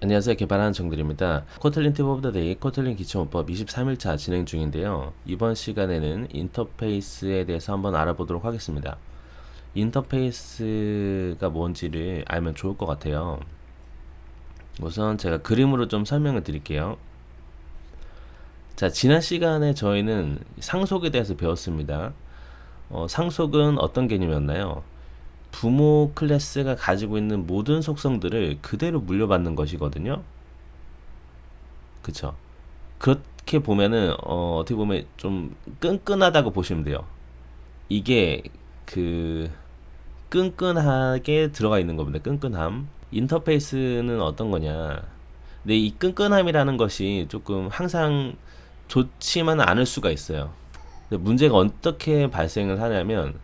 안녕하세요. 개발하는 정들입니다. 코틀린 팁 오브 더 데이 코틀린 기초문법 23일차 진행 중인데요. 이번 시간에는 인터페이스에 대해서 한번 알아보도록 하겠습니다. 인터페이스가 뭔지를 알면 좋을 것 같아요. 우선 제가 그림으로 좀 설명을 드릴게요. 자, 지난 시간에 저희는 상속에 대해서 배웠습니다. 상속은 어떤 개념이었나요? 부모 클래스가 가지고 있는 모든 속성들을 그대로 물려받는 것이거든요. 그쵸? 그렇게 보면은 어떻게 보면 좀 끈끈하다고 보시면 돼요. 이게 그 끈끈하게 들어가 있는 겁니다. 끈끈함. 인터페이스는 어떤 거냐? 근데 이 끈끈함이라는 것이 조금 항상 좋지만은 않을 수가 있어요. 근데 문제가 어떻게 발생을 하냐면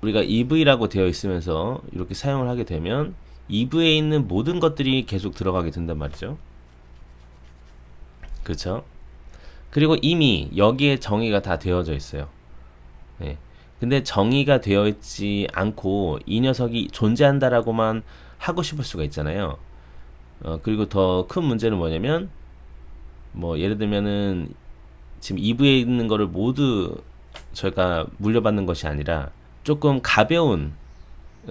우리가 EV라고 되어 있으면서 이렇게 사용을 하게 되면 EV에 있는 모든 것들이 계속 들어가게 된단 말이죠. 그렇죠? 그리고 이미 여기에 정의가 다 되어져 있어요. 네. 근데 정의가 되어 있지 않고 이 녀석이 존재한다라고만 하고 싶을 수가 있잖아요. 그리고 더 큰 문제는 뭐냐면 뭐 예를 들면은 지금 2부에 있는 거를 모두 저희가 물려받는 것이 아니라 조금 가벼운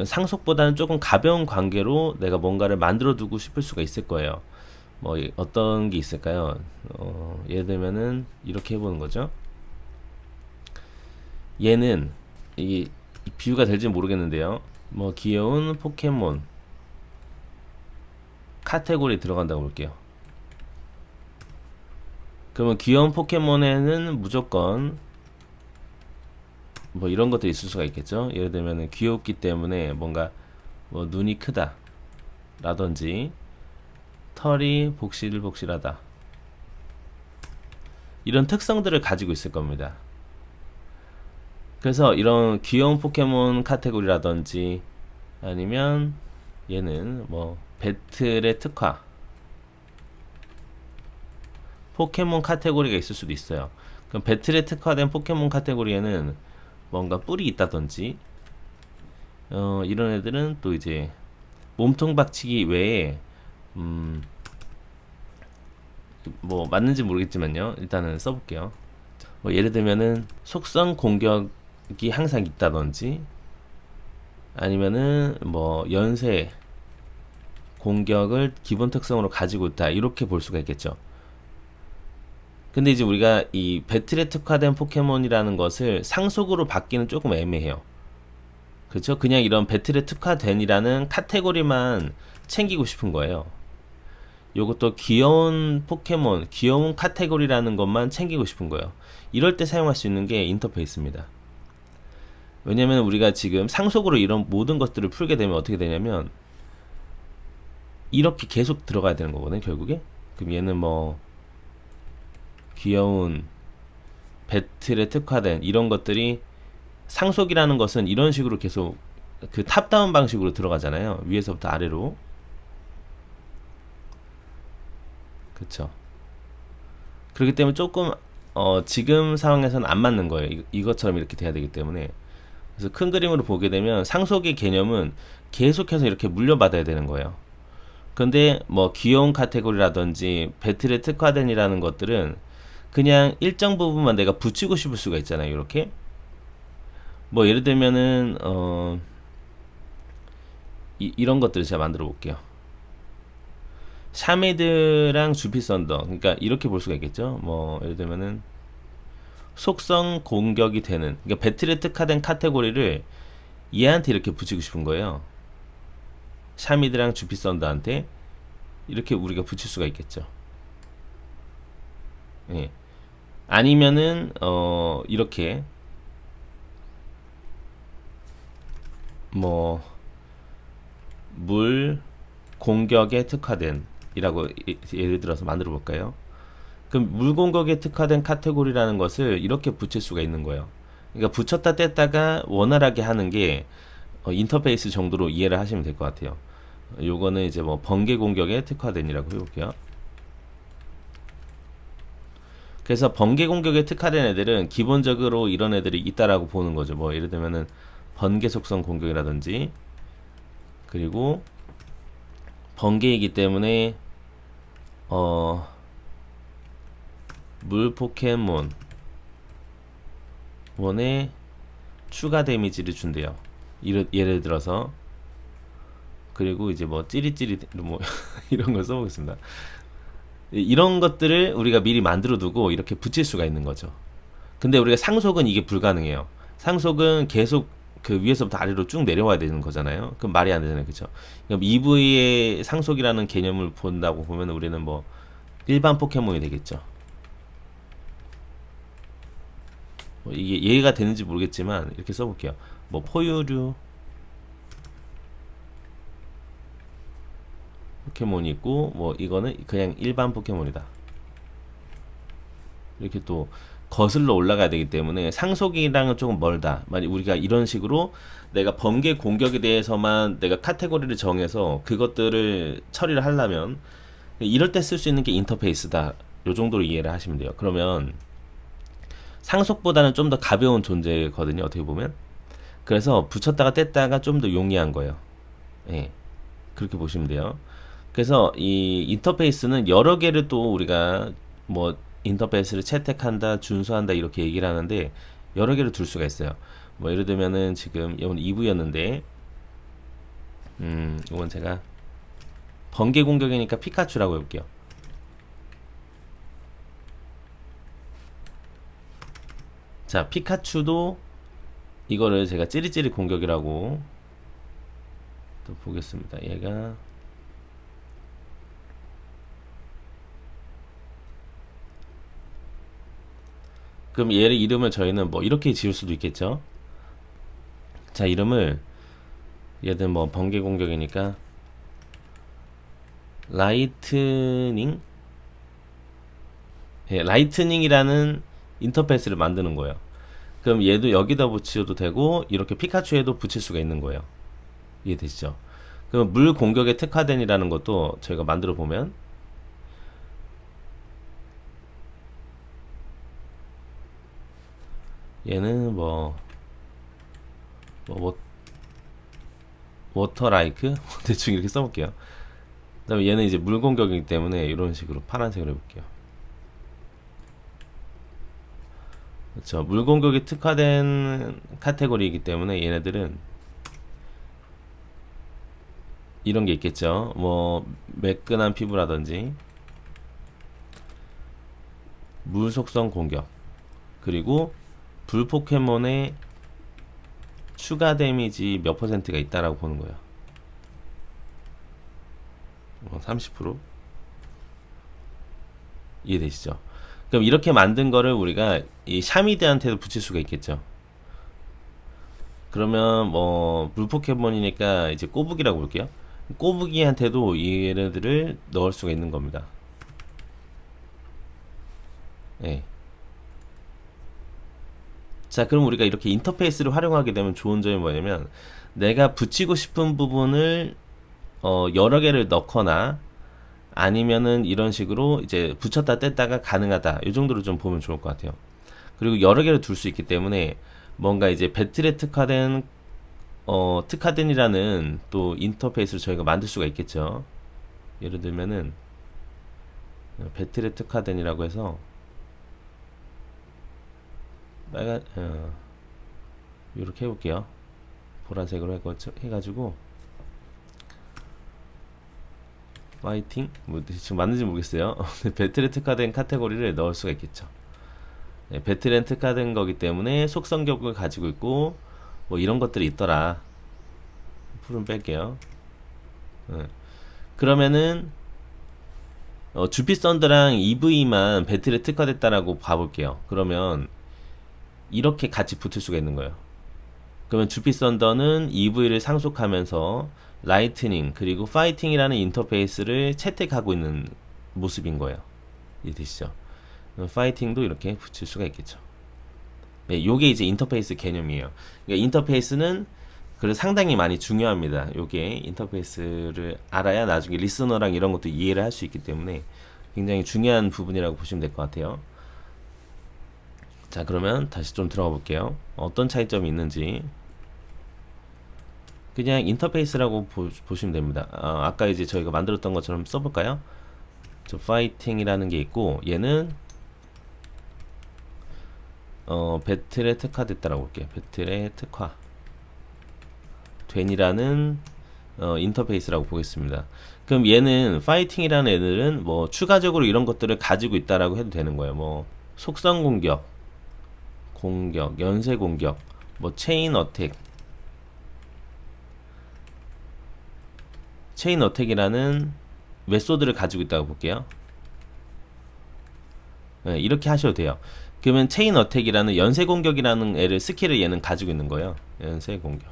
상속보다는 조금 가벼운 관계로 내가 뭔가를 만들어 두고 싶을 수가 있을 거예요. 뭐 어떤 게 있을까요? 예를 들면은 이렇게 해보는 거죠. 얘는 이게 비유가 될지 모르겠는데요. 뭐 귀여운 포켓몬 카테고리 들어간다고 볼게요. 그러면 귀여운 포켓몬에는 무조건 뭐 이런 것도 있을 수가 있겠죠. 예를 들면 귀엽기 때문에 뭔가 뭐 눈이 크다 라든지 털이 복실복실하다 이런 특성들을 가지고 있을 겁니다. 그래서 이런 귀여운 포켓몬 카테고리라든지 아니면 얘는 뭐 배틀의 특화 포켓몬 카테고리가 있을 수도 있어요. 그럼 배틀에 특화된 포켓몬 카테고리에는 뭔가 뿔이 있다든지 이런 애들은 또 이제 몸통 박치기 외에 뭐 맞는지 모르겠지만요. 일단은 써볼게요. 뭐 예를 들면은 속성 공격이 항상 있다든지 아니면은 뭐 연쇄 공격을 기본 특성으로 가지고 있다 이렇게 볼 수가 있겠죠. 근데 이제 우리가 이 배틀에 특화된 포켓몬이라는 것을 상속으로 받기는 조금 애매해요. 그렇죠? 그냥 이런 배틀에 특화된이라는 카테고리만 챙기고 싶은 거예요. 요것도 귀여운 포켓몬, 귀여운 카테고리라는 것만 챙기고 싶은 거예요. 이럴 때 사용할 수 있는 게 인터페이스입니다. 왜냐면 우리가 지금 상속으로 이런 모든 것들을 풀게 되면 어떻게 되냐면 이렇게 계속 들어가야 되는 거거든요, 결국에. 그럼 얘는 뭐 귀여운 배틀에 특화된 이런 것들이 상속이라는 것은 이런 식으로 계속 그 탑다운 방식으로 들어가잖아요. 위에서부터 아래로. 그쵸. 그렇기 때문에 조금 지금 상황에서는 안 맞는 거예요. 이것처럼 이렇게 돼야 되기 때문에. 그래서 큰 그림으로 보게 되면 상속의 개념은 계속해서 이렇게 물려받아야 되는 거예요. 근데 뭐 귀여운 카테고리라든지 배틀에 특화된이라는 것들은 그냥 일정 부분만 내가 붙이고 싶을 수가 있잖아요. 이렇게. 뭐 예를 들면은 이런 것들을 제가 만들어 볼게요. 샤미드랑 주피선더 그러니까 이렇게 볼 수가 있겠죠. 뭐 예를 들면은 속성 공격이 되는 그러니까 배틀에 특화된 카테고리를 얘한테 이렇게 붙이고 싶은 거예요. 샤미드랑 주피선더한테 이렇게 우리가 붙일 수가 있겠죠. 예. 아니면은 이렇게 뭐 물 공격에 특화된 이라고 예를 들어서 만들어 볼까요? 그럼 물 공격에 특화된 카테고리라는 것을 이렇게 붙일 수가 있는 거예요. 그러니까 붙였다 뗐다가 원활하게 하는 게 인터페이스 정도로 이해를 하시면 될 것 같아요. 요거는 이제 뭐 번개 공격에 특화된이라고 해볼게요. 그래서 번개 공격에 특화된 애들은 기본적으로 이런 애들이 있다라고 보는 거죠. 뭐 예를 들면은 번개 속성 공격이라든지 그리고 번개이기 때문에 어, 물 포켓몬 원에 추가 데미지를 준대요. 예를 들어서 그리고 이제 뭐 찌릿찌릿 뭐 이런 걸 써보겠습니다. 이런 것들을 우리가 미리 만들어 두고 이렇게 붙일 수가 있는 거죠. 근데 우리가 상속은 이게 불가능해요. 상속은 계속 그 위에서부터 아래로 쭉 내려와야 되는 거잖아요. 그럼 말이 안 되잖아요. 그쵸? 그럼 EV의 상속이라는 개념을 본다고 보면 우리는 뭐 일반 포켓몬이 되겠죠. 뭐 이게 이해가 되는지 모르겠지만 이렇게 써볼게요. 뭐 포유류 포켓몬이 있고 뭐 이거는 그냥 일반 포켓몬이다. 이렇게 또 거슬러 올라가야 되기 때문에 상속이랑은 조금 멀다. 만약 우리가 이런 식으로 내가 번개 공격에 대해서만 내가 카테고리를 정해서 그것들을 처리를 하려면 이럴 때 쓸 수 있는 게 인터페이스다. 요 정도로 이해를 하시면 돼요. 그러면 상속보다는 좀 더 가벼운 존재거든요. 어떻게 보면. 그래서 붙였다가 뗐다가 좀 더 용이한 거예요. 예. 그렇게 보시면 돼요. 그래서 이 인터페이스는 여러 개를 또 우리가 뭐 인터페이스를 채택한다, 준수한다 이렇게 얘기를 하는데 여러 개를 둘 수가 있어요. 뭐 예를 들면은 지금 이건 2부였는데 이건 제가 번개 공격이니까 피카츄라고 해볼게요. 자, 피카츄도 이거를 제가 찌릿찌릿 공격이라고 또 보겠습니다. 얘가 그럼 얘를 이름을 저희는 뭐 이렇게 지을 수도 있겠죠. 자, 이름을 얘는 뭐 번개 공격이니까 라이트닝, 예, 라이트닝이라는 인터페이스를 만드는 거예요. 그럼 얘도 여기다 붙여도 되고 이렇게 피카츄에도 붙일 수가 있는 거예요. 이해되시죠? 그럼 물 공격에 특화된이라는 것도 저희가 만들어 보면 얘는 뭐 워터라이크 대충 이렇게 써볼게요. 그다음에 얘는 이제 물 공격이기 때문에 이런 식으로 파란색으로 해볼게요. 그렇죠. 물 공격이 특화된 카테고리이기 때문에 얘네들은 이런 게 있겠죠. 뭐 매끈한 피부라든지 물 속성 공격 그리고 불 포켓몬의 추가 데미지 몇 퍼센트가 있다라고 보는 거예요. 30%? 이해되시죠? 그럼 이렇게 만든 거를 우리가 이 샤미드한테도 붙일 수가 있겠죠. 그러면 뭐 물 포켓몬이니까 이제 꼬부기라고 볼게요. 꼬부기한테도 얘네들을 넣을 수가 있는 겁니다. 예. 자, 그럼 우리가 이렇게 인터페이스를 활용하게 되면 좋은 점이 뭐냐면 내가 붙이고 싶은 부분을 여러 개를 넣거나 아니면은 이런 식으로 이제 붙였다 뗐다가 가능하다. 이 정도로 좀 보면 좋을 것 같아요. 그리고 여러 개를 둘 수 있기 때문에 뭔가 이제 배틀에 특화된이라는 또 인터페이스를 저희가 만들 수가 있겠죠. 예를 들면은 배틀에 특화된이라고 해서 빨간 이렇게 해볼게요. 보라색으로 해가지고 파이팅? 뭐 지금 맞는지 모르겠어요. 배틀에 특화된 카테고리를 넣을 수가 있겠죠. 네, 배틀에 특화된 거기 때문에 속성격을 가지고 있고 뭐 이런 것들이 있더라. 풀은 뺄게요. 네. 그러면은 주피 썬더랑 EV만 배틀에 특화됐다라고 봐볼게요. 그러면 이렇게 같이 붙을 수가 있는 거예요. 그러면 주피 썬더는 EV를 상속하면서 라이트닝 그리고 파이팅이라는 인터페이스를 채택하고 있는 모습인 거예요. 이해되시죠? 파이팅도 이렇게 붙일 수가 있겠죠. 네, 요게 이제 인터페이스 개념이에요. 그러니까 인터페이스는 그래서 상당히 많이 중요합니다. 요게 인터페이스를 알아야 나중에 리스너랑 이런 것도 이해를 할 수 있기 때문에 굉장히 중요한 부분이라고 보시면 될 것 같아요. 자, 그러면 다시 좀 들어가 볼게요. 어떤 차이점이 있는지. 그냥 인터페이스라고 보시면 됩니다. 아까 이제 저희가 만들었던 것처럼 써볼까요? 저 파이팅이라는 게 있고, 얘는 배틀에 특화됐다라고 볼게요. 배틀에 특화 된이라는 인터페이스라고 보겠습니다. 그럼 얘는 파이팅이라는 애들은 뭐 추가적으로 이런 것들을 가지고 있다라고 해도 되는 거예요. 뭐 속성 공격, 연쇄 공격, 뭐 체인 어택이라는 메소드를 가지고 있다고 볼게요. 네, 이렇게 하셔도 돼요. 그러면 체인 어택이라는 연쇄 공격이라는 애를 스킬을 얘는 가지고 있는 거예요. 연쇄 공격.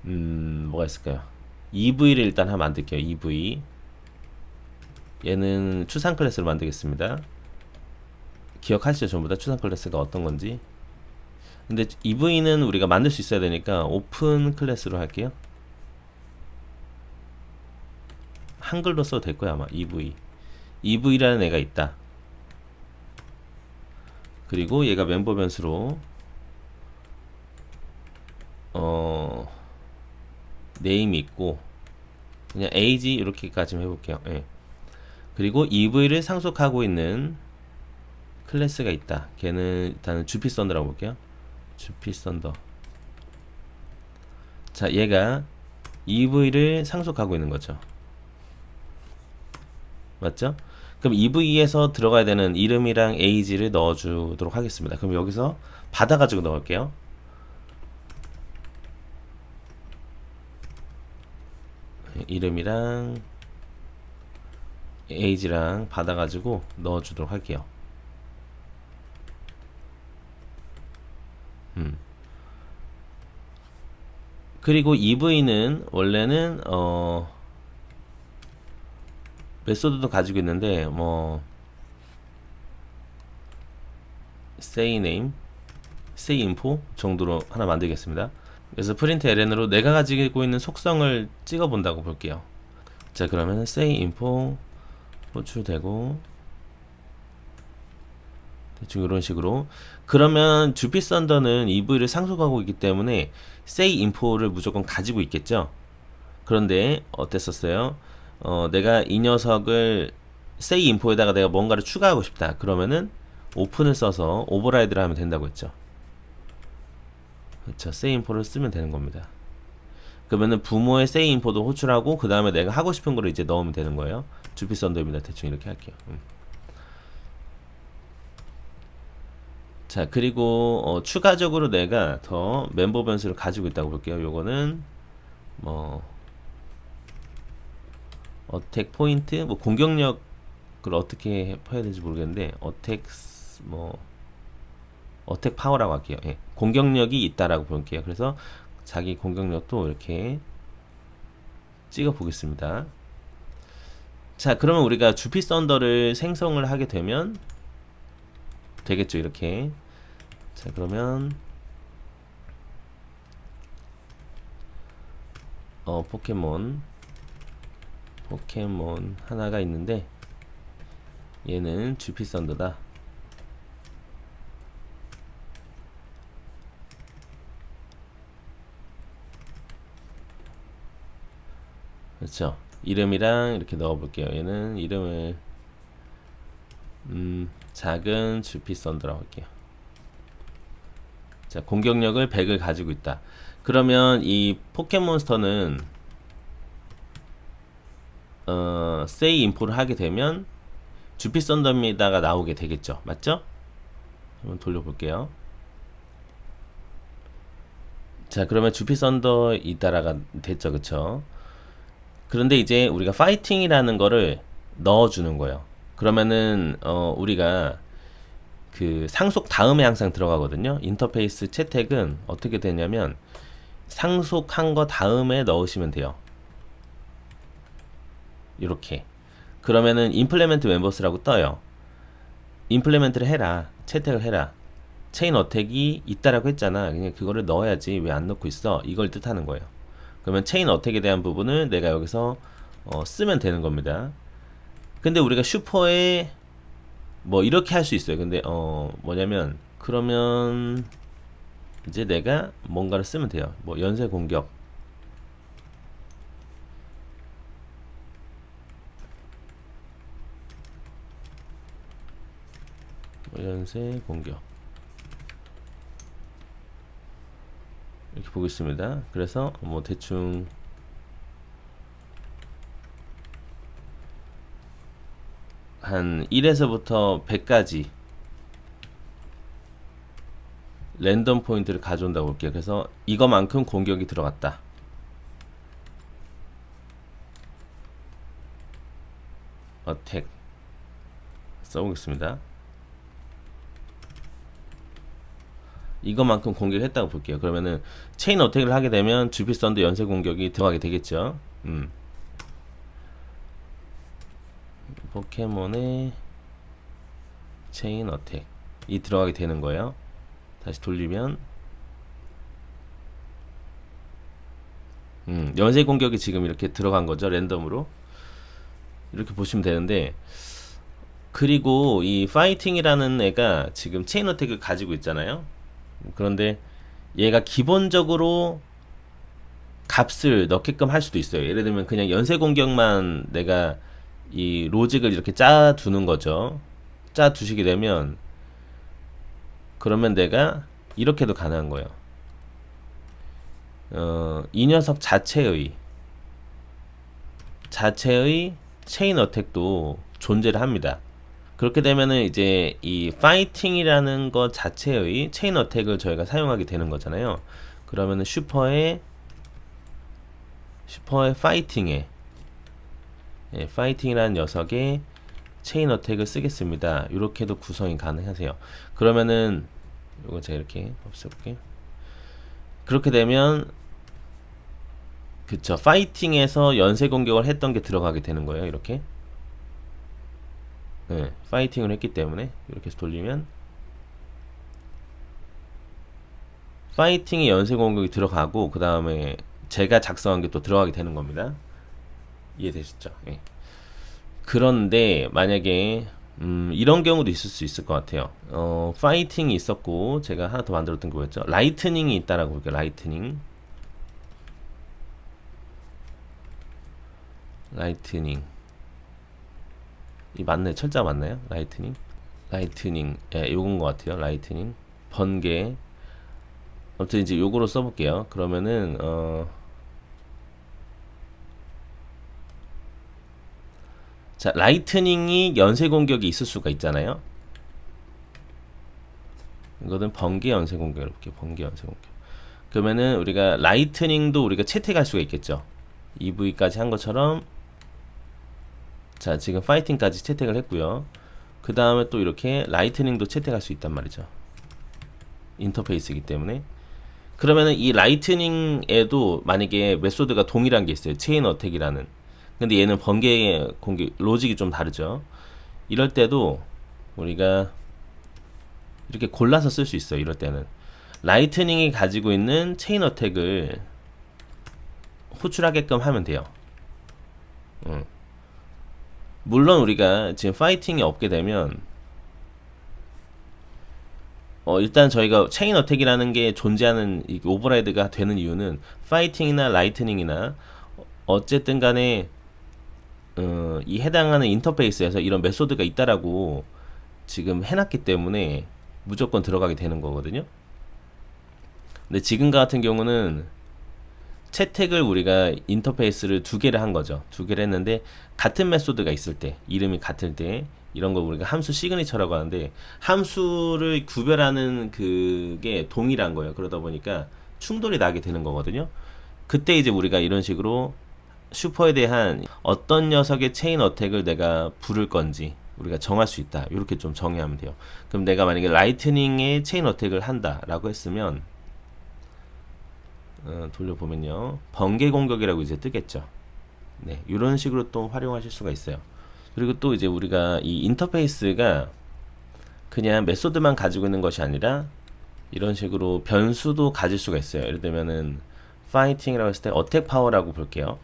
뭐가 있을까요? EV를 일단 한번 만들게요. EV. 얘는 추상 클래스로 만들겠습니다. 기억하시죠? 전부 다 추상 클래스가 어떤 건지. 근데 EV는 우리가 만들 수 있어야 되니까 오픈 클래스로 할게요. 한글로 써도 될 거야 아마. EV라는 애가 있다. 그리고 얘가 멤버 변수로 네임이 있고, 그냥 age 이렇게까지 해볼게요. 예. 그리고 EV를 상속하고 있는 클래스가 있다. 걔는 일단은 주피썬더라고 볼게요. 주피썬더. 자, 얘가 EV를 상속하고 있는 거죠. 맞죠? 그럼 EV에서 들어가야 되는 이름이랑 age를 넣어주도록 하겠습니다. 그럼 여기서 받아가지고 넣을게요. 이름이랑 age랑 받아가지고 넣어주도록 할게요. 그리고 EV는 원래는 메소드도 가지고 있는데 뭐 say name, say info 정도로 하나 만들겠습니다. 그래서 프린트 ln으로 내가 가지고 있는 속성을 찍어 본다고 볼게요. 자, 그러면 say info 호출되고 대충 이런 식으로. 그러면 주피썬더는 EV를 상속하고 있기 때문에 say info를 무조건 가지고 있겠죠. 그런데 어땠었어요? 내가 이 녀석을 say info에다가 내가 뭔가를 추가하고 싶다. 그러면은 오픈을 써서 오버라이드를 하면 된다고 했죠. 그렇죠. say info를 쓰면 되는 겁니다. 그러면은 부모의 say info도 호출하고 그 다음에 내가 하고 싶은 거를 이제 넣으면 되는 거예요. 주피썬더입니다. 대충 이렇게 할게요. 자, 그리고 추가적으로 내가 더 멤버 변수를 가지고 있다고 볼게요. 요거는 뭐 어택 포인트, 뭐 공격력을 어떻게 해야 될지 모르겠는데 어택 파워라고 할게요. 예. 공격력이 있다라고 볼게요. 그래서 자기 공격력도 이렇게 찍어 보겠습니다. 자, 그러면 우리가 주피 썬더를 생성을 하게 되면 되겠죠. 이렇게. 자, 그러면 포켓몬 하나가 있는데 얘는 주피 썬더다. 그렇죠. 이름이랑 이렇게 넣어 볼게요. 얘는 이름을 작은 주피 썬더라고 할게요. 자, 공격력을 100을 가지고 있다. 그러면 이 포켓몬스터는 say info를 하게 되면 주피 썬더입니다가 나오게 되겠죠. 맞죠? 한번 돌려볼게요. 자, 그러면 주피 썬더 있다라가 됐죠. 그쵸? 그런데 이제 우리가 파이팅이라는 거를 넣어주는 거예요. 그러면은 우리가 그 상속 다음에 항상 들어가거든요. 인터페이스 채택은 어떻게 되냐면 상속한 거 다음에 넣으시면 돼요. 이렇게. 그러면은 implement members라고 떠요. implement를 해라. 채택을 해라. 체인 어택이 있다라고 했잖아. 그냥 그거를 넣어야지 왜 안 넣고 있어? 이걸 뜻하는 거예요. 그러면 체인 어택에 대한 부분을 내가 여기서 쓰면 되는 겁니다. 근데 우리가 슈퍼에 뭐 이렇게 할 수 있어요. 근데 뭐냐면 그러면 이제 내가 뭔가를 쓰면 돼요. 뭐 연쇄 공격, 연쇄 공격 이렇게 보겠습니다. 그래서 뭐 대충 한 1에서부터 100까지 랜덤 포인트를 가져온다고 볼게요. 그래서 이거만큼 공격이 들어갔다. 어택 써보겠습니다. 이것만큼 공격했다고 볼게요. 그러면은 체인 어택을 하게 되면 주피선도 연쇄 공격이 들어가게 되겠죠. 포켓몬의 체인 어택이 들어가게 되는 거예요. 다시 돌리면 연쇄 공격이 지금 이렇게 들어간 거죠. 랜덤으로 이렇게 보시면 되는데, 그리고 이 파이팅이라는 애가 지금 체인 어택을 가지고 있잖아요. 그런데 얘가 기본적으로 값을 넣게끔 할 수도 있어요. 예를 들면 그냥 연쇄 공격만 내가 이 로직을 이렇게 짜 두는 거죠. 짜 두시게 되면 그러면 내가 이렇게도 가능한 거예요. 이 녀석 자체의 체인 어택도 존재를 합니다. 그렇게 되면은 이제 이 파이팅이라는 것 자체의 체인 어택을 저희가 사용하게 되는 거잖아요. 그러면은 슈퍼의 파이팅에 파이팅이라는 녀석의 체인 어택을 쓰겠습니다. 이렇게도 구성이 가능하세요. 그러면은 이거 제가 이렇게 없애볼게요. 그렇게 되면 그쵸, 파이팅에서 연쇄 공격을 했던 게 들어가게 되는 거예요. 이렇게 파이팅을 했기 때문에 이렇게 해서 돌리면 파이팅이 연쇄 공격이 들어가고 그 다음에 제가 작성한 게 또 들어가게 되는 겁니다. 이해되셨죠? 예. 그런데 만약에 이런 경우도 있을 수 있을 것 같아요. 파이팅이 있었고 제가 하나 더 만들었던 게 뭐였죠? 라이트닝이 있다라고 볼게요. 라이트닝 이 맞네, 철자 맞나요? 라이트닝 예, 요건 것 같아요. 라이트닝 번개. 아무튼 이제 요거로 써볼게요. 그러면은 자, 라이트닝이 연쇄 공격이 있을 수가 있잖아요. 이거는 번개 연쇄 공격을 볼게요. 번개 연쇄 공격. 그러면은 우리가 라이트닝도 우리가 채택할 수가 있겠죠. EV까지 한 것처럼. 자, 지금 파이팅까지 채택을 했고요. 그 다음에 또 이렇게 라이트닝도 채택할 수 있단 말이죠. 인터페이스이기 때문에. 그러면은 이 라이트닝에도 만약에 메소드가 동일한 게 있어요. 체인 어택이라는. 근데 얘는 번개 공격 로직이 좀 다르죠. 이럴 때도 우리가 이렇게 골라서 쓸 수 있어요. 이럴 때는 라이트닝이 가지고 있는 체인 어택을 호출하게끔 하면 돼요. 물론 우리가 지금 파이팅이 없게 되면 일단 저희가 체인 어택이라는 게 존재하는 이 오버라이드가 되는 이유는 파이팅이나 라이트닝이나 어쨌든 간에 이 해당하는 인터페이스에서 이런 메소드가 있다라고 지금 해놨기 때문에 무조건 들어가게 되는 거거든요. 근데 지금 같은 경우는 채택을 우리가 인터페이스를 두 개를 한 거죠. 두 개를 했는데 같은 메소드가 있을 때, 이름이 같을 때 이런 거 우리가 함수 시그니처라고 하는데 함수를 구별하는 그게 동일한 거예요. 그러다 보니까 충돌이 나게 되는 거거든요. 그때 이제 우리가 이런 식으로 슈퍼에 대한 어떤 녀석의 체인 어택을 내가 부를 건지 우리가 정할 수 있다. 이렇게 좀 정의하면 돼요. 그럼 내가 만약에 라이트닝의 체인 어택을 한다라고 했으면 돌려보면요, 번개 공격이라고 이제 뜨겠죠. 네, 이런 식으로 또 활용하실 수가 있어요. 그리고 또 이제 우리가 이 인터페이스가 그냥 메소드만 가지고 있는 것이 아니라 이런 식으로 변수도 가질 수가 있어요. 예를 들면은 파이팅이라고 했을 때 어택 파워라고 볼게요.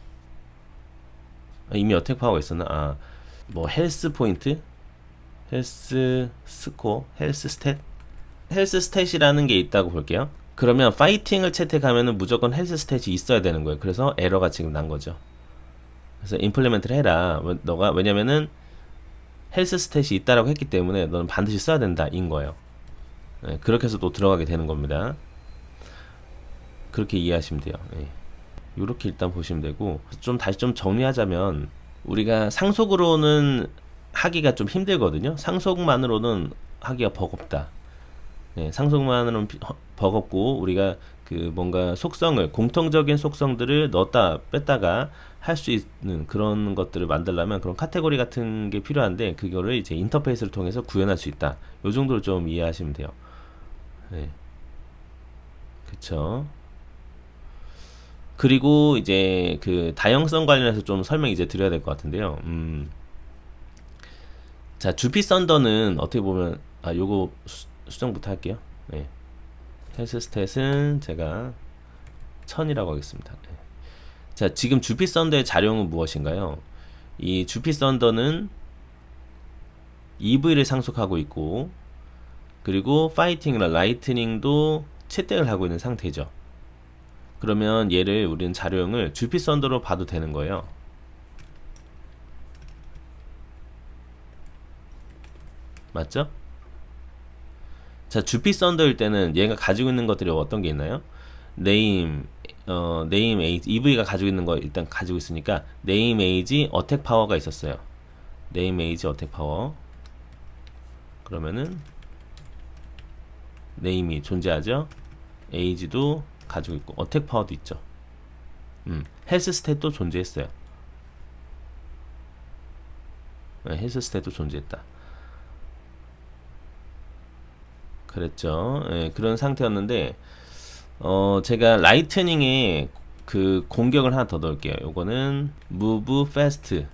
이미 어택 파워가 있었나? 뭐 헬스 포인트, 헬스 스코어, 헬스 스탯이라는 게 있다고 볼게요. 그러면 파이팅을 채택하면은 무조건 헬스 스탯이 있어야 되는 거예요. 그래서 에러가 지금 난 거죠. 그래서 임플리멘트를 해라. 너가 왜냐면은 헬스 스탯이 있다라고 했기 때문에 너는 반드시 써야 된다 인 거예요. 예, 그렇게 해서 또 들어가게 되는 겁니다. 그렇게 이해하시면 돼요. 예. 이렇게 일단 보시면 되고, 좀 다시 좀 정리하자면 우리가 상속으로는 하기가 좀 힘들거든요. 상속만으로는 하기가 버겁다. 네, 상속만으로는 버겁고, 우리가 그 뭔가 속성을, 공통적인 속성들을 넣었다 뺐다가 할 수 있는 그런 것들을 만들려면 그런 카테고리 같은 게 필요한데, 그거를 이제 인터페이스를 통해서 구현할 수 있다. 요 정도로 좀 이해하시면 돼요. 네. 그쵸. 그리고 이제 그 다양성 관련해서 좀 설명 이제 드려야 될 것 같은데요. 자, 주피 썬더는 어떻게 보면, 요거 수정부터 할게요. 네. 헬스 스탯은 제가 1000이라고 하겠습니다. 네. 자, 지금 주피 썬더의 자료는 무엇인가요? 이 주피 썬더는 EV를 상속하고 있고, 그리고 파이팅이나 라이트닝도 채택을 하고 있는 상태죠. 그러면 얘를 우리는 자료형을 주피 썬더로 봐도 되는 거예요. 맞죠? 자, 주피 썬더일 때는 얘가 가지고 있는 것들이 어떤 게 있나요? 네임, 네임 에이지, EV가 가지고 있는 거 일단 가지고 있으니까 네임 에이지, 어택 파워가 있었어요. 네임 에이지, 어택 파워. 그러면은 네임이 존재하죠. 에이지도 가지고 있고 어택 파워도 있죠. 헬스 스탯도 존재했어요. 네, 헬스 스탯도 존재했다. 그랬죠. 예, 그런 상태였는데 제가 라이트닝에 그 공격을 하나 더 넣을게요. 요거는 move fast.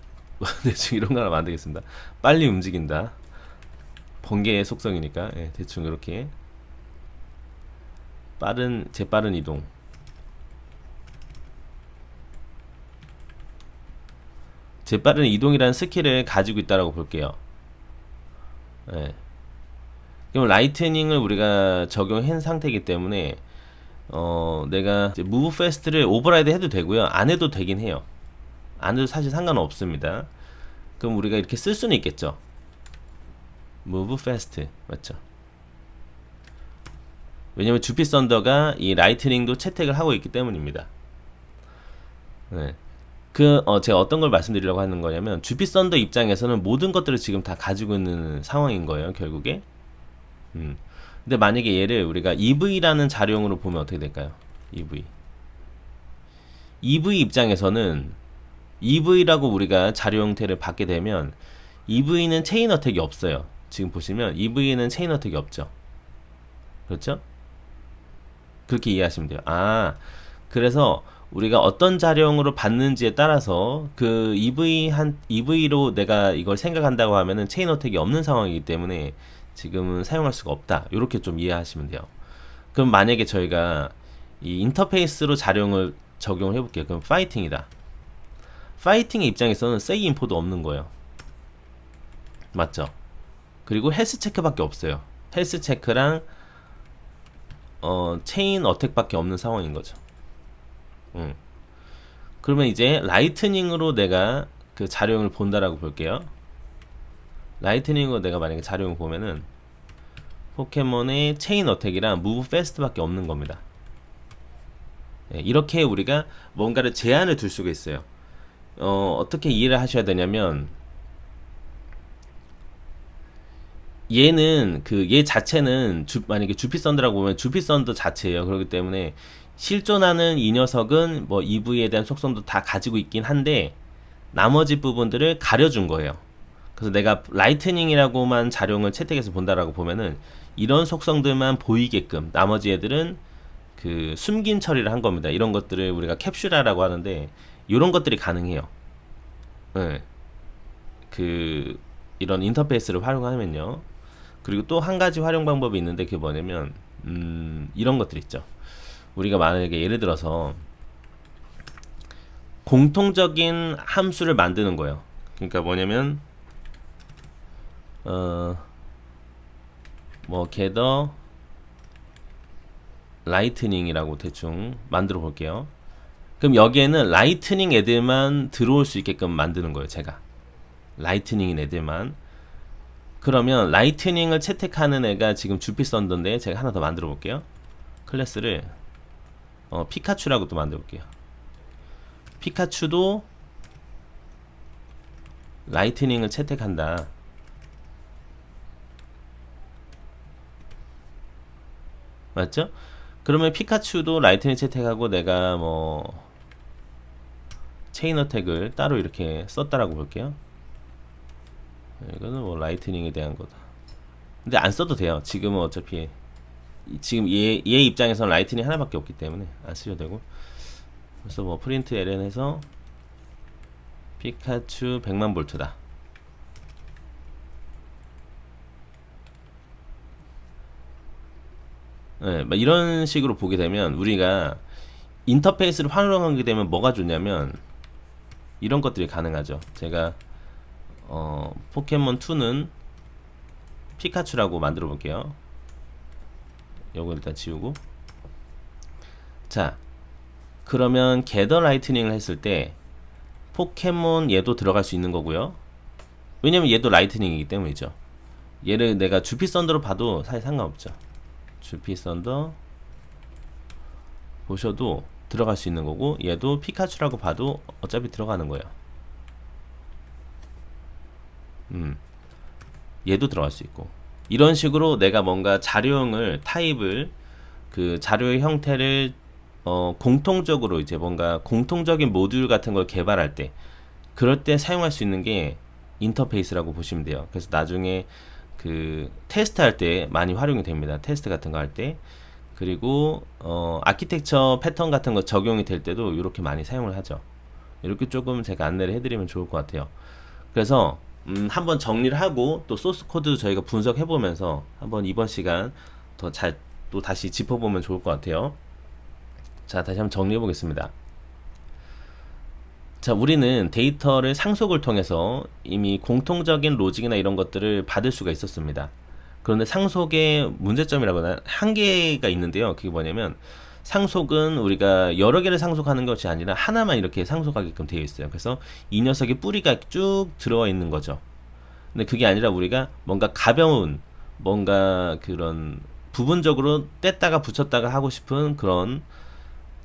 대충 이런 거 하나 만들겠습니다. 빨리 움직인다. 번개의 속성이니까 예, 대충 이렇게 재빠른 이동. 재빠른 이동이라는 스킬을 가지고 있다라고 볼게요. 예. 그럼 라이트닝을 우리가 적용한 상태이기 때문에 내가 이제 move fast를 오버라이드 해도 되고요. 안 해도 되긴 해요. 안 해도 사실 상관은 없습니다. 그럼 우리가 이렇게 쓸 수는 있겠죠. move fast 맞죠? 왜냐면 주피 썬더가 이 라이트닝도 채택을 하고 있기 때문입니다. 네. 제가 어떤 걸 말씀드리려고 하는 거냐면 주피 썬더 입장에서는 모든 것들을 지금 다 가지고 있는 상황인 거예요, 결국에. 근데 만약에 얘를 우리가 EV라는 자료형으로 보면 어떻게 될까요? EV 입장에서는 EV라고 우리가 자료 형태를 받게 되면 EV는 체인 어택이 없어요. 지금 보시면 EV는 체인 어택이 없죠. 그렇죠? 그렇게 이해하시면 돼요. 그래서 우리가 어떤 자료형으로 받는지에 따라서 그 EV로 내가 이걸 생각한다고 하면은 체인 어택이 없는 상황이기 때문에 지금은 사용할 수가 없다. 이렇게 좀 이해하시면 돼요. 그럼 만약에 저희가 이 인터페이스로 자료형을 적용을 해볼게요. 그럼 파이팅이다. 파이팅의 입장에서는 say 인포도 없는 거예요. 맞죠? 그리고 헬스 체크밖에 없어요. 헬스 체크랑 체인 어택밖에 없는 상황인 거죠. 그러면 이제 라이트닝으로 내가 그 자료형을 본다라고 볼게요. 라이트닝으로 내가 만약에 자료형을 보면은 포켓몬의 체인 어택이랑 무브 패스트밖에 없는 겁니다. 네, 이렇게 우리가 뭔가를 제한을 둘 수가 있어요. 어떻게 이해를 하셔야 되냐면 얘는 얘 자체는 만약에 주피 썬더라고 보면 주피 썬더 자체예요. 그렇기 때문에 실존하는 이 녀석은 뭐 EV에 대한 속성도 다 가지고 있긴 한데 나머지 부분들을 가려준 거예요. 그래서 내가 라이트닝이라고만 자료를 채택해서 본다라고 보면은 이런 속성들만 보이게끔 나머지 애들은 그 숨긴 처리를 한 겁니다. 이런 것들을 우리가 캡슐화라고 하는데 이런 것들이 가능해요. 네. 이런 인터페이스를 활용하면요. 그리고 또 한 가지 활용 방법이 있는데 그게 뭐냐면 이런 것들 있죠. 우리가 만약에 예를 들어서 공통적인 함수를 만드는 거예요. 그러니까 뭐냐면 gather lightning이라고 대충 만들어 볼게요. 그럼 여기에는 라이트닝 애들만 들어올 수 있게끔 만드는 거예요. 제가 라이트닝인 애들만. 그러면 라이트닝을 채택하는 애가 지금 주피썬더인데 제가 하나 더 만들어 볼게요. 클래스를 피카츄라고 또 만들어 볼게요. 피카츄도 라이트닝을 채택한다. 맞죠? 그러면 피카츄도 라이트닝 채택하고 내가 뭐 체인 어택을 따로 이렇게 썼다라고 볼게요. 이거는 뭐 라이트닝에 대한 거다. 근데 안 써도 돼요. 지금은 어차피 지금 얘 입장에서는 라이트닝 하나밖에 없기 때문에 안 쓰셔도 되고. 그래서 뭐 프린트 ln 해서 피카츄 100만 볼트다. 네, 막 이런 식으로 보게 되면 우리가 인터페이스를 활용하게 되면 뭐가 좋냐면 이런 것들이 가능하죠. 제가 포켓몬2는 피카츄라고 만들어 볼게요. 요거 일단 지우고. 자, 그러면 겟더 라이트닝을 했을 때 포켓몬 얘도 들어갈 수 있는 거고요. 왜냐면 얘도 라이트닝이기 때문이죠. 얘를 내가 주피 썬더로 봐도 사실 상관없죠. 주피 썬더 보셔도 들어갈 수 있는 거고, 얘도 피카츄라고 봐도 어차피 들어가는 거예요. 얘도 들어갈 수 있고. 이런 식으로 내가 뭔가 자료형을 타입을 그 자료의 형태를 공통적으로 이제 뭔가 공통적인 모듈 같은 걸 개발할 때, 그럴 때 사용할 수 있는 게 인터페이스라고 보시면 돼요. 그래서 나중에 그 테스트 할 때 많이 활용이 됩니다. 테스트 같은 거 할 때. 그리고 아키텍처 패턴 같은 거 적용이 될 때도 이렇게 많이 사용을 하죠. 이렇게 조금 제가 안내를 해드리면 좋을 것 같아요. 그래서 한번 정리를 하고 또 소스 코드 저희가 분석해 보면서 한번 이번 시간 더 잘 또 다시 짚어보면 좋을 것 같아요. 자, 다시 한번 정리해 보겠습니다. 자, 우리는 데이터를 상속을 통해서 이미 공통적인 로직이나 이런 것들을 받을 수가 있었습니다. 그런데 상속의 문제점이라거나 한계가 있는데요. 그게 뭐냐면 상속은 우리가 여러 개를 상속하는 것이 아니라 하나만 이렇게 상속하게끔 되어 있어요. 그래서 이 녀석의 뿌리가 쭉 들어와 있는 거죠. 근데 그게 아니라 우리가 뭔가 가벼운 뭔가 그런 부분적으로 뗐다가 붙였다가 하고 싶은 그런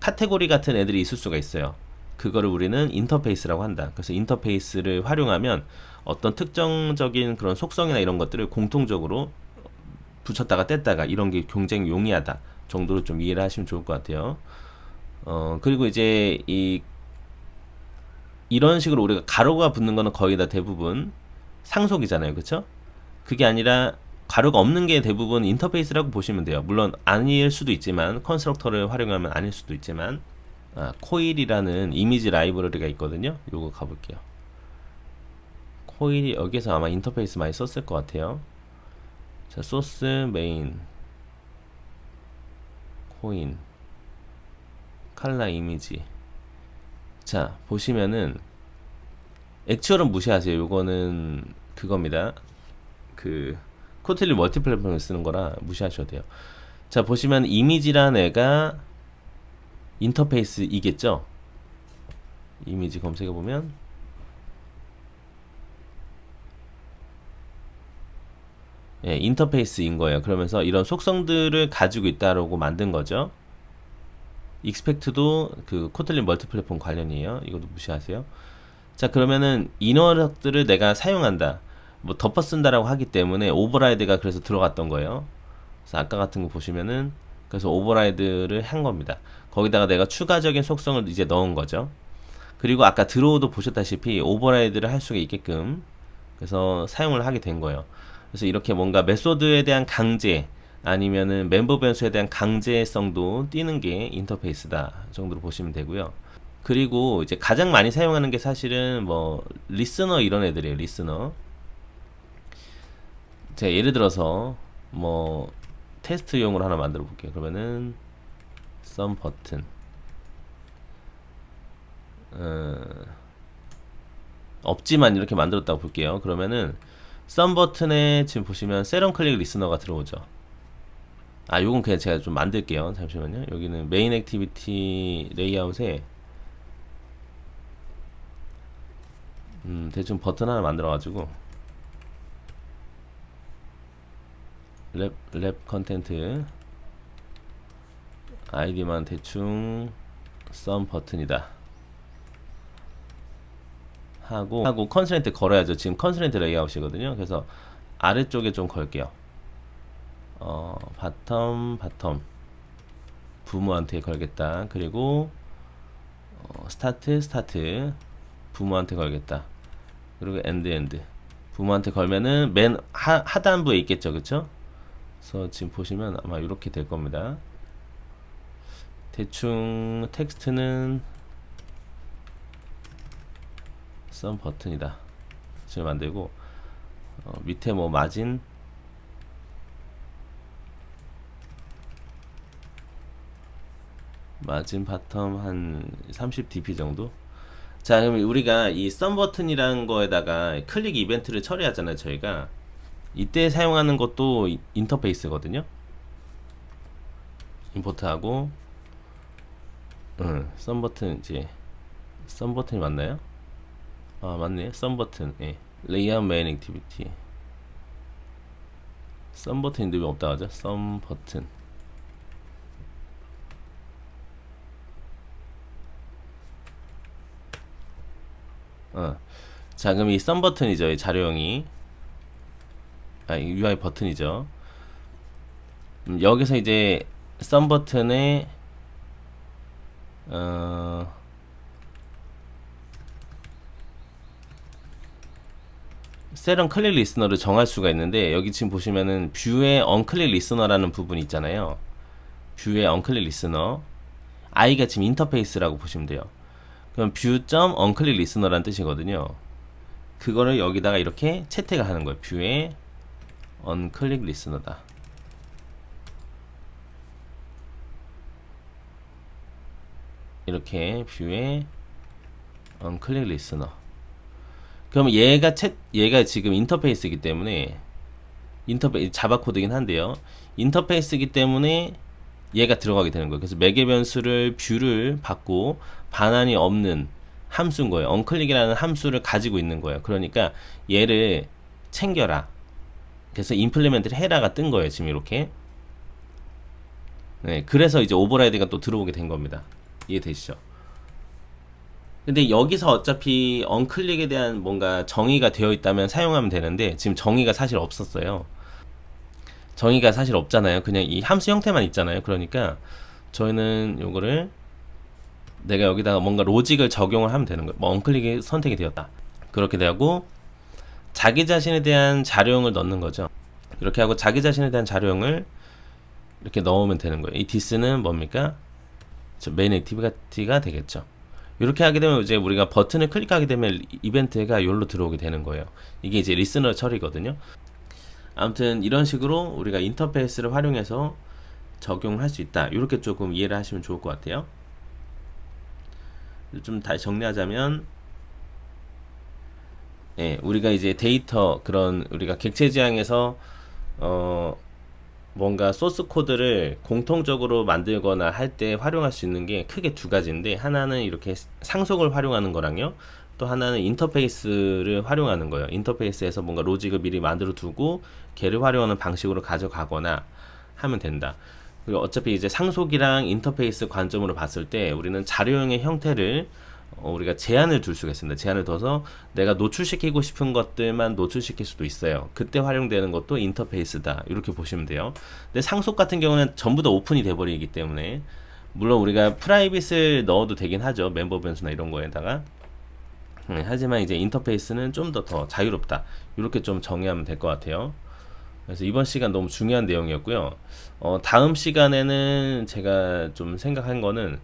카테고리 같은 애들이 있을 수가 있어요. 그거를 우리는 인터페이스라고 한다. 그래서 인터페이스를 활용하면 어떤 특정적인 그런 속성이나 이런 것들을 공통적으로 붙였다가 뗐다가 이런 게 굉장히 용이하다 정도로 좀 이해를 하시면 좋을 것 같아요. 그리고 이제 이런 식으로 우리가 가로가 붙는 거는 거의 다 대부분 상속이잖아요. 그쵸? 그게 아니라 가로가 없는 게 대부분 인터페이스라고 보시면 돼요. 물론 아닐 수도 있지만 컨스트럭터를 활용하면 아닐 수도 있지만 코일이라는 이미지 라이브러리가 있거든요. 요거 가볼게요. 코일이 여기서 아마 인터페이스 많이 썼을 것 같아요. 자, 소스 메인 코인 칼라 이미지. 자, 보시면은 액츄얼은 무시하세요. 요거는 그겁니다. 그 코틀리 멀티플랫폼을 쓰는 거라 무시하셔도 돼요. 자, 보시면 이미지란 애가 인터페이스이겠죠. 이미지 검색해 보면 예, 인터페이스인 거예요. 그러면서 이런 속성들을 가지고 있다라고 만든 거죠. 익스펙트도 그 코틀린 멀티플랫폼 관련이에요. 이것도 무시하세요. 자, 그러면은 이 녀석들을 내가 사용한다, 뭐 덮어 쓴다라고 하기 때문에 오버라이드가 그래서 들어갔던 거예요. 그래서 아까 같은 거 보시면은 그래서 오버라이드를 한 겁니다. 거기다가 내가 추가적인 속성을 이제 넣은 거죠. 그리고 아까 드로우도 보셨다시피 오버라이드를 할 수가 있게끔 그래서 사용을 하게 된 거예요. 그래서 이렇게 뭔가 메소드에 대한 강제 아니면은 멤버 변수에 대한 강제성도 띄는 게 인터페이스다 정도로 보시면 되고요. 그리고 이제 가장 많이 사용하는 게 사실은 뭐 리스너 이런 애들이에요. 리스너. 제가 예를 들어서 뭐 테스트용으로 하나 만들어 볼게요. 그러면은 썸 버튼 없지만 이렇게 만들었다고 볼게요. 그러면은 썸 버튼에 지금 보시면 세럼 클릭 리스너가 들어오죠. 요건 그냥 제가 좀 만들게요. 잠시만요. 여기는 메인 액티비티 레이아웃에 대충 버튼 하나 만들어 가지고 랩 컨텐트 아이디만 대충 썸 버튼이다 하고 컨스트레인트 걸어야죠. 지금 컨스트레인트 레이아웃이거든요. 그래서 아래쪽에 좀 걸게요. 바텀 부모한테 걸겠다. 그리고 스타트 부모한테 걸겠다. 그리고 엔드 부모한테 걸면은 맨 하단부에 있겠죠. 그쵸? 그래서 지금 보시면 아마 이렇게 될 겁니다. 대충 텍스트는 썸 버튼이다 지금 만들고, 밑에 뭐 마진 바텀 한 30dp 정도. 자, 그럼 우리가 이 썸 버튼이라는 거에다가 클릭 이벤트를 처리하잖아요. 저희가 이때 사용하는 것도 인터페이스거든요. 임포트하고 썸 버튼, 이제 썸 버튼이 맞나요? 아, 맞네. 썸 버튼. 예. 레이아웃 메인 액티비티. 썸 버튼인데 왜 없다 하죠? 썸 버튼. 자, 그럼 이 썸 버튼이죠. 이 자료형이. 이 UI 버튼이죠. 여기서 이제 썸 버튼에 셋 언클릭 리스너를 정할 수가 있는데, 여기 지금 보시면은 뷰의 언클릭 리스너라는 부분이 있잖아요. 뷰의 언클릭 리스너, i가 지금 인터페이스라고 보시면 돼요. 그럼 뷰.언클릭 언클릭 리스너라는 뜻이거든요. 그거를 여기다가 이렇게 채택을 하는 거예요. 뷰의 언클릭 리스너다. 이렇게 뷰의 언클릭 리스너. 그럼 얘가 지금 인터페이스이기 때문에, 자바 코드긴 한데요. 인터페이스이기 때문에 얘가 들어가게 되는 거예요. 그래서 매개 변수를 뷰를 받고 반환이 없는 함수인 거예요. 언클릭이라는 함수를 가지고 있는 거예요. 그러니까 얘를 챙겨라. 그래서 임플리멘트를 해라가 뜬 거예요. 지금 이렇게. 네, 그래서 이제 오버라이드가 또 들어오게 된 겁니다. 이해되시죠? 근데 여기서 어차피 언클릭에 대한 뭔가 정의가 되어 있다면 사용하면 되는데, 지금 정의가 사실 없었어요. 정의가 사실 없잖아요. 그냥 이 함수 형태만 있잖아요. 그러니까 저희는 요거를, 내가 여기다가 뭔가 로직을 적용을 하면 되는 거예요. 뭐 언클릭이 선택이 되었다. 그렇게 되고, 자기 자신에 대한 자료형을 넣는 거죠. 이렇게 하고 자기 자신에 대한 자료형을 이렇게 넣으면 되는 거예요. 이 this는 뭡니까? 메인 액티비티가 되겠죠. 이렇게 하게 되면 이제 우리가 버튼을 클릭하게 되면 이벤트가 여기로 들어오게 되는 거예요. 이게 이제 리스너 처리거든요. 아무튼 이런 식으로 우리가 인터페이스를 활용해서 적용할 수 있다. 이렇게 조금 이해를 하시면 좋을 것 같아요. 좀 다시 정리하자면, 우리가 이제 데이터, 그런 우리가 객체 지향에서 뭔가 소스 코드를 공통적으로 만들거나 할 때 활용할 수 있는 게 크게 두 가지인데, 하나는 이렇게 상속을 활용하는 거랑요, 또 하나는 인터페이스를 활용하는 거예요. 인터페이스에서 뭔가 로직을 미리 만들어 두고 걔를 활용하는 방식으로 가져가거나 하면 된다. 그리고 어차피 이제 상속이랑 인터페이스 관점으로 봤을 때 우리는 자료형의 형태를 우리가 제한을 둘 수가 있습니다. 제한을 둬서 내가 노출시키고 싶은 것들만 노출시킬 수도 있어요. 그때 활용되는 것도 인터페이스다. 이렇게 보시면 돼요. 근데 상속 같은 경우는 전부 다 오픈이 돼버리기 때문에, 물론 우리가 프라이빗을 넣어도 되긴 하죠. 멤버 변수나 이런 거에다가. 하지만 이제 인터페이스는 좀 더 자유롭다. 이렇게 좀 정의하면 될 것 같아요. 그래서 이번 시간 너무 중요한 내용이었고요. 다음 시간에는 제가 좀 생각한 거는,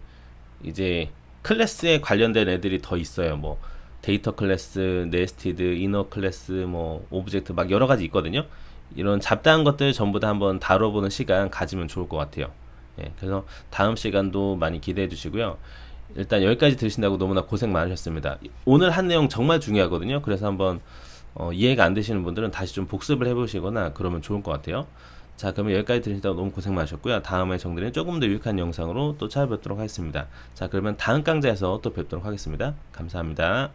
이제 클래스에 관련된 애들이 더 있어요. 뭐 데이터 클래스, 네스티드, 이너 클래스, 뭐 오브젝트, 막 여러 가지 있거든요. 이런 잡다한 것들 전부 다 한번 다뤄보는 시간 가지면 좋을 것 같아요. 그래서 다음 시간도 많이 기대해 주시고요. 일단 여기까지 들으신다고 너무나 고생 많으셨습니다. 오늘 한 내용 정말 중요하거든요. 그래서 한번 이해가 안 되시는 분들은 다시 좀 복습을 해보시거나 그러면 좋을 것 같아요. 자, 그러면 여기까지 들으시다가 너무 고생 많으셨고요. 다음에 정들은 조금 더 유익한 영상으로 또 찾아뵙도록 하겠습니다. 자, 그러면 다음 강좌에서 또 뵙도록 하겠습니다. 감사합니다.